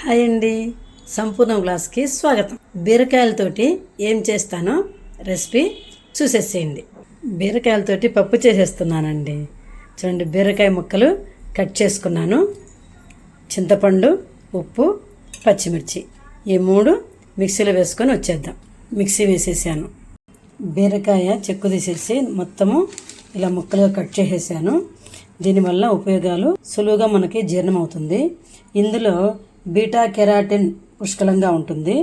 Hi అండి, సంపూర్ణ క్లాస్కి స్వాగతం. బీరకాయలతోటి ఏం చేస్తానో రెసిపీ చూసేసేయండి. బీరకాయలతోటి పప్పు చేసేస్తున్నానండి. చూడండి, బీరకాయ ముక్కలు కట్ చేసుకున్నాను. చింతపండు, ఉప్పు, పచ్చిమిర్చి ఈ మూడు మిక్సీలో వేసుకొని వచ్చేద్దాం. మిక్సీ వేసేసాను. బీరకాయ చెక్కు తీసేసి మొత్తము ఇలా ముక్కలుగా కట్ చేసేసాను. దీనివల్ల ఉపయోగాలు సులువుగా మనకి జీర్ణం అవుతుంది. ఇందులో బీటా కెరాటిన్ పుష్కలంగా ఉంటుంది.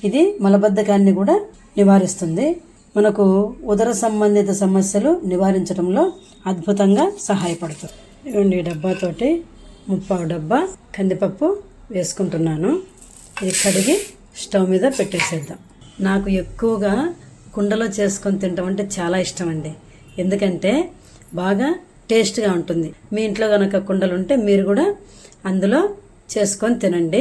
ఇది మలబద్ధకాన్ని కూడా నివారిస్తుంది. మనకు ఉదర సంబంధిత సమస్యలు నివారించడంలో అద్భుతంగా సహాయపడుతుంది. ఇవ్వండి, ఈ డబ్బాతోటి 30 డబ్బా కందిపప్పు వేసుకుంటున్నాను. ఇది కడిగి స్టవ్ మీద పెట్టేసేద్దాం. నాకు ఎక్కువగా కుండలో చేసుకొని తినడం అంటే చాలా ఇష్టం అండి. ఎందుకంటే బాగా టేస్ట్గా ఉంటుంది. మీ ఇంట్లో కనుక కుండలు ఉంటే మీరు కూడా అందులో చేసుకొని తినండి.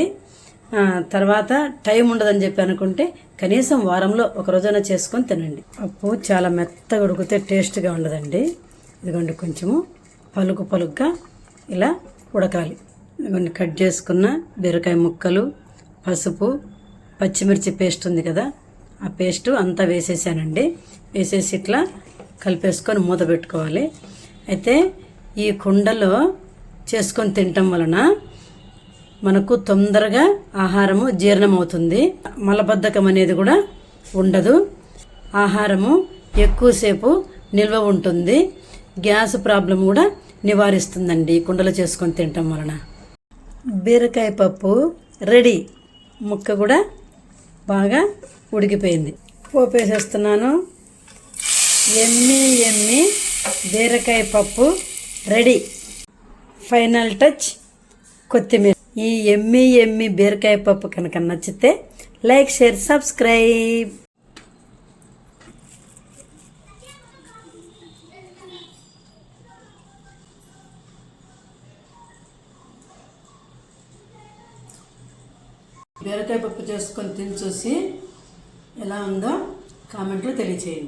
తర్వాత టైం ఉండదని చెప్పి అనుకుంటే కనీసం వారంలో ఒక రోజైనా చేసుకొని తినండి. పప్పు చాలా మెత్తగా ఉడికితే టేస్ట్గా ఉండదండి. ఇదిగోండి, కొంచెము పలుకు పలుగ్గా ఇలా ఉడకాలి. ఇదిగోండి, కట్ చేసుకున్న బీరకాయ ముక్కలు, పసుపు, పచ్చిమిర్చి పేస్ట్ ఉంది కదా, ఆ పేస్టు అంతా వేసేసానండి. వేసేసి ఇట్లా కలిపేసుకొని మూత పెట్టుకోవాలి. అయితే ఈ కుండలో చేసుకొని తినటం వలన మనకు తొందరగా ఆహారము జీర్ణమవుతుంది. మలబద్ధకం అనేది కూడా ఉండదు. ఆహారము ఎక్కువసేపు నిల్వ ఉంటుంది. గ్యాస్ ప్రాబ్లం కూడా నివారిస్తుందండి ఈ కుండలో చేసుకొని తినటం వలన. బీరకాయ పప్పు రెడీ. ముక్క కూడా బాగా ఉడికిపోయింది. పోపు వేసేస్తున్నాను. ఎమ్మి బీరకాయ పప్పు రెడీ. ఫైనల్ టచ్ కొత్తిమీర. ఈ ఎమ్మి బీరకాయ పప్పు కనుక నచ్చితే లైక్, షేర్, సబ్స్క్రైబ్. బీరకాయ పప్పు చేసుకొని తిని చూసి ఎలా ఉందో కామెంట్లో తెలియచేయండి.